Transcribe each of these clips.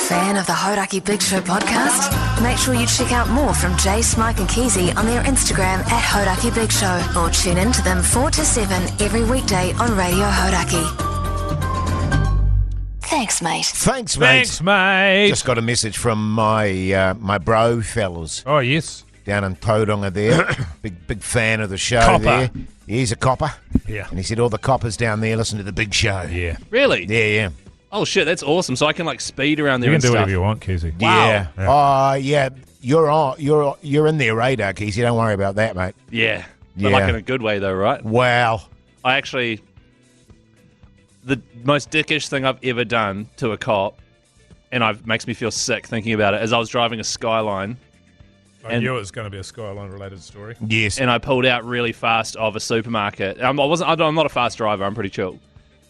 Fan of the Hodaki Big Show podcast? Make sure you check out more from Jay, Smike and Keezy on their Instagram at Hodaki Big Show, or tune in to them 4 to 7 every weekday on Radio Hodaki. Thanks, mate. Thanks, mate. Thanks, mate. Just got a message from my bro fellas Oh, yes. down in Tauranga there. big fan of the show Copper. there. He's a copper. Yeah. And he said all the coppers down there listen to the big show. Yeah. Really? Yeah. Oh shit, that's awesome. So I can like speed around there You and can do stuff. whatever you want, Keezy. Wow. Yeah. Yeah. You're in their radar, Keezy. Don't worry about that, mate. Yeah. But Yeah. like in a good way though, right? Wow. I actually, the most dickish thing I've ever done to a cop, and it makes me feel sick thinking about it, is I was driving a Skyline I knew it was going to be a Skyline-related story. Yes. and I pulled out really fast of a supermarket. I'm not a fast driver. I'm pretty chill.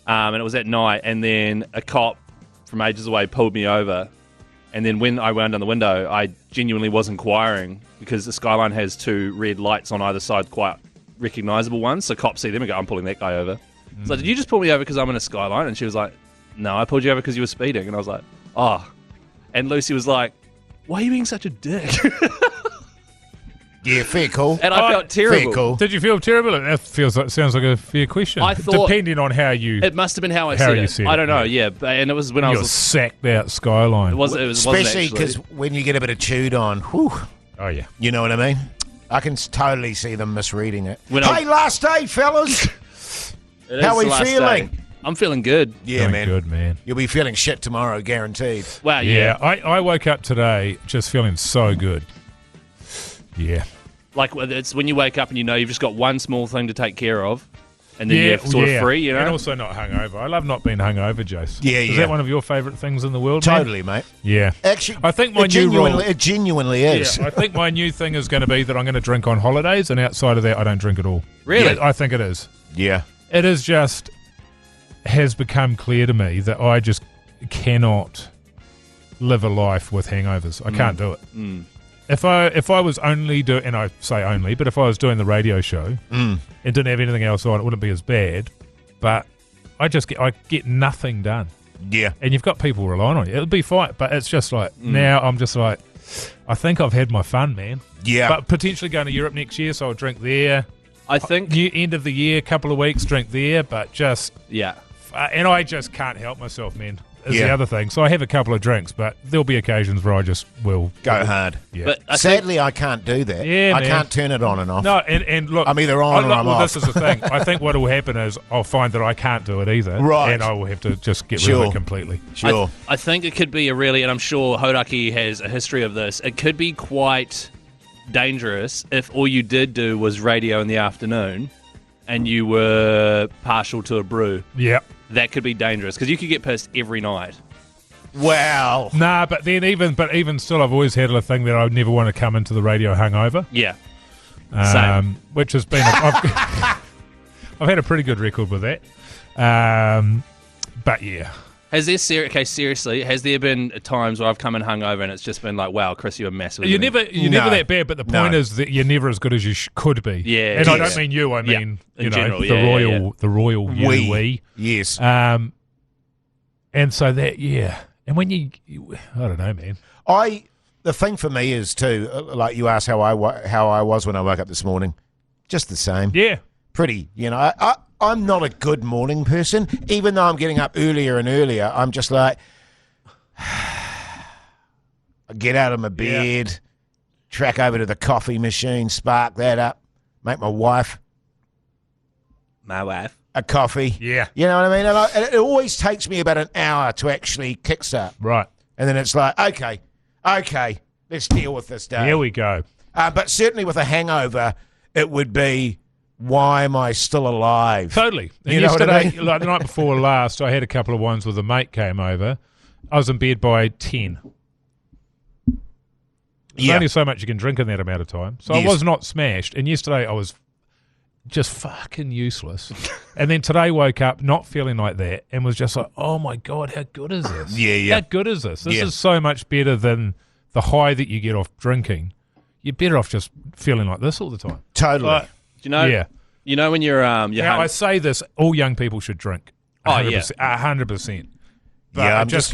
And it was at night, and then a cop from ages away pulled me over. And then when I wound down the window, I genuinely was inquiring because the Skyline has 2 red lights on either side, quite recognisable ones. So cops see them and go, I'm pulling that guy over. So did you just pull me over because I'm in a Skyline? And she was like, no, I pulled you over because you were speeding. And I was like, oh. And Lucy was like, why are you being such a dick? Yeah, fair call. And I felt terrible. Fair call. Did you feel terrible? That sounds like a fair question. I thought- depending on how you It must have been how I How said you it. said I it, don't know, yeah. and it was when I your was... sacked out Skyline. It wasn't Especially actually. because when you get a bit of chewed on, whew, Oh yeah. you know what I mean? I can totally see them misreading it. When I- Hey, last day, fellas. It How is we the last feeling? day. I'm feeling good. Yeah, Feeling man. Good, man. You'll be feeling shit tomorrow, guaranteed. Wow, Yeah, yeah. I woke up today just feeling so good. Yeah. Like it's when you wake up and you know you've just got one small thing to take care of, and then you're sort of free, you know? And also not hungover. I love not being hungover, Jace. Yeah, Is yeah. that one of your favourite things in the world, man? Totally, mate. Yeah. Actually, I think my it new rule... genuinely is. Yeah, I think my new thing is going to be that I'm going to drink on holidays, and outside of that, I don't drink at all. Really? Yeah, I think it is. Yeah. It is just has become clear to me that I just cannot live a life with hangovers. I can't do it. If I was only doing, and I say only, but if I was doing the radio show and didn't have anything else on, it wouldn't be as bad. But I get nothing done, Yeah. and you've got people relying on you. It'll be fine, but it's just like now I'm just like, I think I've had my fun, man. Yeah. But potentially going to Europe next year, so I'll drink there. I think, New end of the year, couple of weeks, drink there, but just. yeah. And I just can't help myself, man, is Yeah. the other thing. So I have a couple of drinks, but there'll be occasions where I just will. Go hard. Yeah. But I think, Sadly, I can't do that. Yeah, I man. can't turn it on and off. No, and look. I'm either on or I'm off. This is the thing. I think what will happen is I'll find that I can't do it either. Right. And I will have to just get rid of Sure. it completely. Sure. I think it could be a really, and I'm sure Hodaki has a history of this, it could be quite dangerous if all you did do was radio in the afternoon and you were partial to a brew. Yeah. That could be dangerous because you could get pissed every night. Wow. Nah, but then even still, I've always had a thing that I would never want to come into the radio hungover. Yeah. Same. Which has been I've had a pretty good record with that. But yeah. Has there seriously? Has there been times where I've come in hungover and it's just been like, "Wow, Chris, you're massive." You're never No. that bad, but the point No. is that you're never as good as you could be. Yeah, and I yes. don't mean you. I Yeah, mean in you know general, the yeah, royal, the royal you, we. Yes. And so that and when you I don't know, man. The thing for me is too, like you asked how I was when I woke up this morning, just the same. Yeah, Pretty, you know. I'm not a good morning person, even though I'm getting up earlier and earlier. I'm just like, I get out of my bed, track over to the coffee machine, spark that up, make my wife My wife. a coffee. yeah, You know what I mean? And it always takes me about an hour to actually kickstart. right. And then it's like, okay, let's deal with this day. Here we go. But certainly with a hangover, it would be, why am I still alive? Totally. And You know what yesterday, I mean? like the night before last, I had a couple of ones with a mate came over. I was in bed by 10. There's Yeah. only so much you can drink in that amount of time. So Yes. I was not smashed. And yesterday I was just fucking useless. And then today woke up not feeling like that and was just like, oh my God, how good is this? Yeah. How good is this? This Yeah. is so much better than the high that you get off drinking. You're better off just feeling like this all the time. Totally. Do you know? Yeah. You know when you're Now, I say this, all young people should drink. Oh, yeah. 100%. But Yeah, I'm just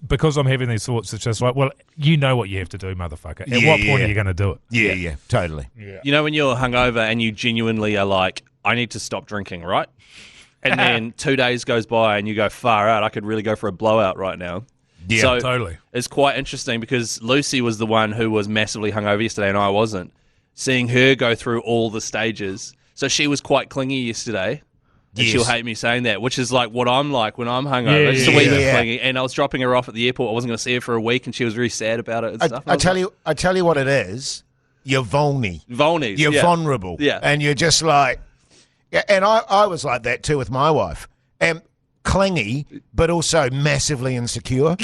because I'm having these thoughts, it's just like, well, you know what you have to do, motherfucker. At what point are you going to do it? Yeah, totally. Yeah. You know when you're hungover and you genuinely are like, I need to stop drinking, right? And then 2 days goes by and you go, far out, I could really go for a blowout right now. Yeah, So totally. It's quite interesting because Lucy was the one who was massively hungover yesterday and I wasn't. Seeing her go through all the stages. So she was quite clingy yesterday. And she'll hate me saying that, which is like what I'm like when I'm hungover. Just a wee bit clingy. And I was dropping her off at the airport. I wasn't going to see her for a week, and she was really sad about it and stuff. I tell you what it is. You're Vulnies. You're vulnerable. Yeah. And you're just like, and I was like that too with my wife. And clingy, but also massively insecure.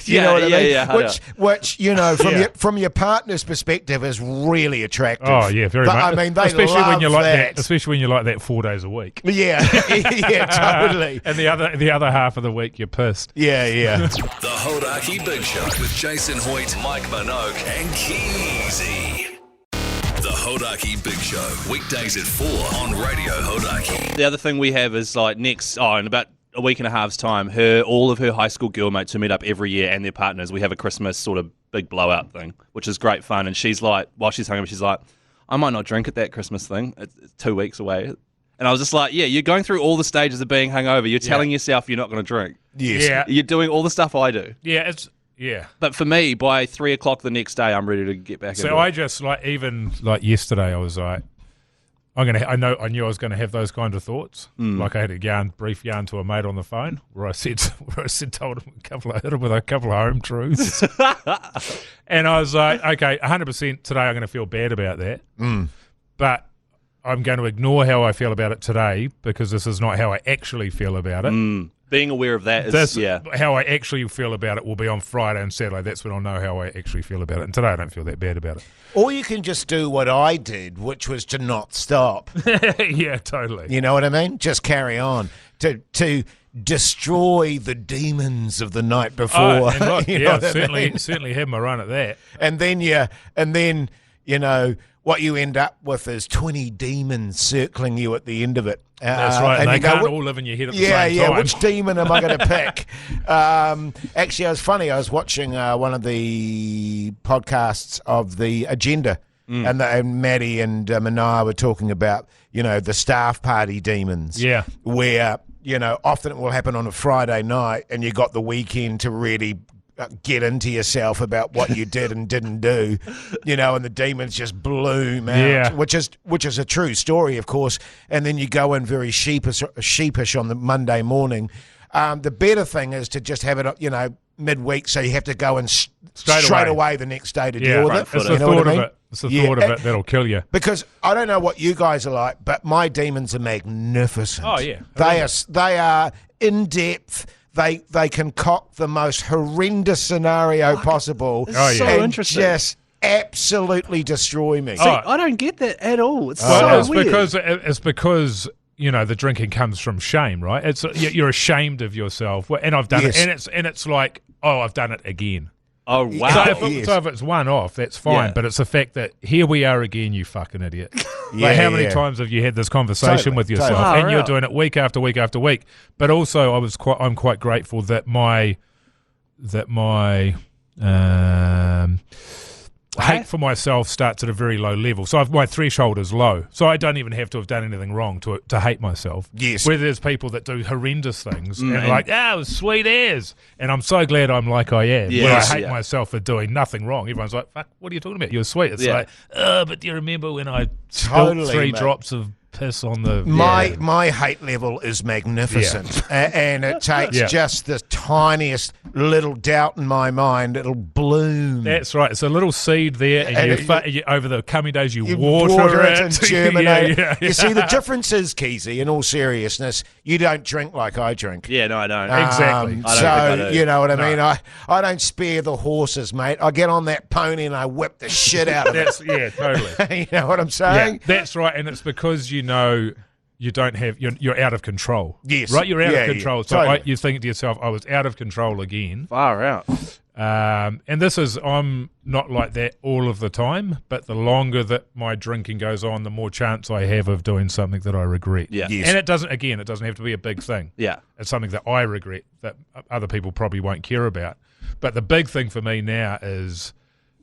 You know what I mean? Yeah. Which you know from your partner's perspective is really attractive. Oh yeah, very but, much. I mean, they especially love when you're like that. Especially when you're like that 4 days a week. Yeah, yeah, totally. And the other half of the week you're pissed. Yeah. The Hodaki Big Show with Jason Hoyt, Mike Minogue, and Keezy. The Hodaki Big Show, weekdays at 4 on Radio Hodaki. The other thing we have is like in about a week and a half's time, all of her high school girl mates who meet up every year and their partners, we have a Christmas sort of big blowout thing, which is great fun. And she's like, while she's hungover, she's like, I might not drink at that Christmas thing. It's 2 weeks away. And I was just like, yeah, you're going through all the stages of being hungover. You're telling yourself you're not going to drink. Yes. Yeah. You're doing all the stuff I do. Yeah, But for me, by 3 o'clock the next day, I'm ready to get back into it. So I just even yesterday, I was like, I knew I was going to have those kind of thoughts. Like I had a brief yarn to a mate on the phone where I told him hit him with a couple of home truths, and I was like, okay, 100% today I'm going to feel bad about that, but I'm going to ignore how I feel about it today because this is not how I actually feel about it. Being aware of that is, how I actually feel about it will be on Friday and Saturday. That's when I'll know how I actually feel about it. And today I don't feel that bad about it. Or you can just do what I did, which was to not stop. Yeah, totally. You know what I mean? Just carry on. To destroy the demons of the night before. And look, you know certainly had my run at that. And then you know what you end up with is 20 demons circling you at the end of it. That's right. And they can't all live in your head at the same time. Yeah, which demon am I going to pick? Actually, it was funny. I was watching one of the podcasts of the Agenda, and Maddie and Manaya were talking about, the staff party demons. Yeah. Where, often it will happen on a Friday night and you got the weekend to really get into yourself about what you did and didn't do, and the demons just bloom out, which is a true story, of course. And then you go in very sheepish on the Monday morning. The better thing is to just have it, midweek, so you have to go in straight away the next day to deal with it. It's the thought of it. It's the thought of it that'll kill you. Because I don't know what you guys are like, but my demons are magnificent. Oh yeah, they are in depth. They concoct the most horrendous scenario possible. It's so and interesting. Just absolutely destroy me. See, I don't get that at all. It's so weird. It's because the drinking comes from shame, right? It's you're ashamed of yourself, and I've done it, and it's like, oh, I've done it again. Oh wow! So if it's one off, that's fine. But it's the fact that here we are again, you fucking idiot. How many times have you had this conversation with yourself, and you're doing it week after week after week? But also, I'm quite grateful that my hate for myself starts at a very low level. So my threshold is low. So I don't even have to have done anything wrong to hate myself. Yes. Where there's people that do horrendous things and like, it was sweet as. And I'm so glad I'm like I am. Yes. Where I hate myself for doing nothing wrong. Everyone's like, fuck, what are you talking about? You're sweet. It's like, but do you remember when I spilled 3 drops of piss on the... My hate level is magnificent. And it takes just the tiniest little doubt in my mind. It'll bloom. That's right. It's a little seed there, and you over the coming days you water it and germinate it. Yeah. You see, the difference is, Keezy, in all seriousness, you don't drink like I drink. Yeah, no, I don't. Exactly. I you know what I mean? I don't spare the horses, mate. I get on that pony and I whip the shit out of it. Totally. You know what I'm saying? Yeah, that's right, and it's because you don't have you're out of control. Yes, right. You're out of control. Yeah, So totally. you think to yourself, I was out of control again. Far out. And I'm not like that all of the time, but the longer that my drinking goes on, the more chance I have of doing something that I regret. Yeah. Yes. And it doesn't have to be a big thing. Yeah. It's something that I regret that other people probably won't care about. But the big thing for me now is,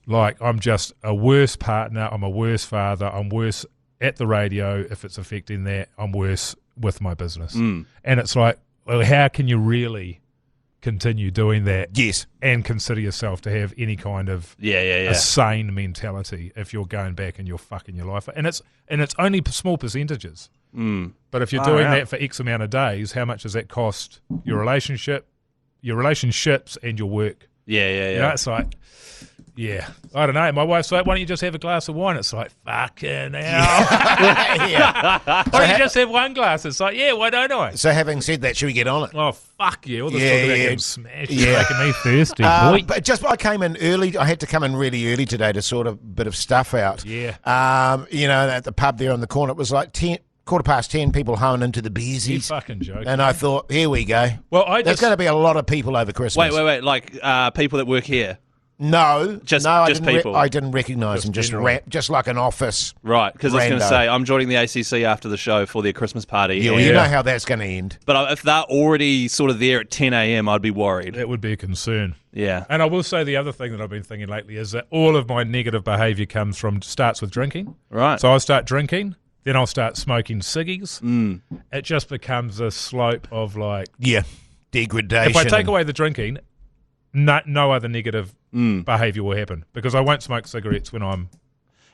like, I'm just a worse partner, I'm a worse father, I'm worse at the radio if it's affecting that, I'm worse with my business. And it's like, well, how can you really continue doing that Yes. and consider yourself to have any kind of a sane mentality if you're going back and you're fucking your life? And it's only small percentages. But if you're doing that for X amount of days, how much does that cost your relationships and your work? Yeah. You know, it's like, yeah, I don't know. My wife's like, why don't you just have a glass of wine? It's like, fucking hell. Why don't you just have one glass? It's like, yeah, why don't I? So having said that, should we get on it? Oh, fuck yeah. All this Yeah, talk about yeah. getting smashed is Yeah. making me thirsty, boy. But I came in early. I had to come in really early today to sort a bit of stuff out. Yeah. At the pub there on the corner, it was like 10:15, people hoeing into the You beersies. fucking joke. And I thought, here we go. Well, There's going to be a lot of people over Christmas. Wait. Like people that work here. No, Just I didn't people. I didn't recognise them. general. Just like an office. Right, because I was going to Rando. say, I'm joining the ACC after the show for their Christmas party. You and- know how that's going to end. But if they're already sort of there at 10 a.m., I'd be worried. That would be a concern. Yeah. And I will say the other thing that I've been thinking lately is that all of my negative behaviour starts with drinking. Right. So I'll start drinking, then I'll start smoking ciggies. It just becomes a slope of like, Yeah, degradation. if I take away the drinking, no other negative behaviour will happen because I won't smoke cigarettes when I'm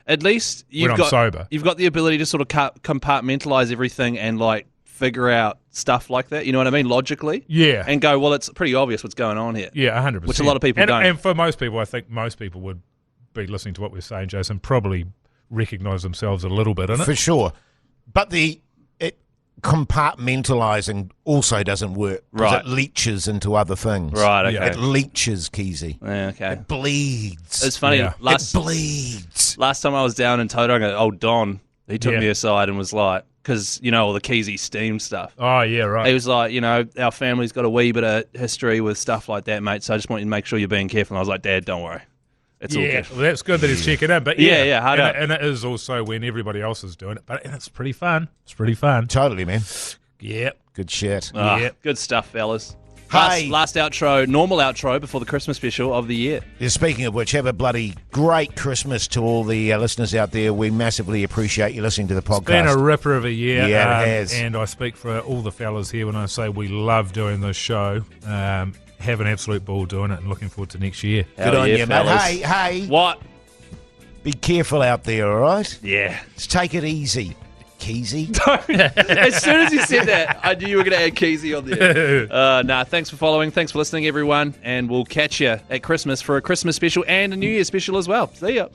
At least when I'm sober. you've got the ability to sort of compartmentalize everything and like figure out stuff like that. You know what I mean? Logically. Yeah. And go, well, it's pretty obvious what's going on here. Yeah, 100%. Which a lot of people don't. And for most people, I think most people would be listening to what we're saying, Jason, probably recognise themselves a little bit in it. For sure. But compartmentalising also doesn't work. 'Cause Right. It leaches into other things. Right, okay. It leaches, Keezy. Yeah, okay. It bleeds. It's funny. Yeah. It bleeds. Last time I was down in Tauranga, old Don, he took Yeah. me aside and was like, because, you know, all the Keezy steam stuff. Oh, yeah, right. He was like, you know, our family's got a wee bit of history with stuff like that, mate, so I just want you to make sure you're being careful. And I was like, Dad, don't worry. It's all yeah, good. well, that's good that he's checking in. But Yeah, hard up. and it is also when everybody else is doing it. And it's pretty fun. It's pretty fun. Totally, man. Yeah. Good shit. Ah, Yeah. Good stuff, fellas. Hey. Last outro, normal outro before the Christmas special of the year. Yeah, speaking of which, have a bloody great Christmas to all the listeners out there. We massively appreciate you listening to the podcast. It's been a ripper of a year. Yeah, it has. And I speak for all the fellas here when I say we love doing this show. Have an absolute ball doing it and looking forward to next year. Good Hell on yeah, you, mate. fellas. Hey, What? be careful out there, all right? Yeah. Just take it easy, Keezy. As soon as you said that, I knew you were going to add Keezy on there. Nah, thanks for following. Thanks for listening, everyone. And we'll catch you at Christmas for a Christmas special and a New Year special as well. See ya.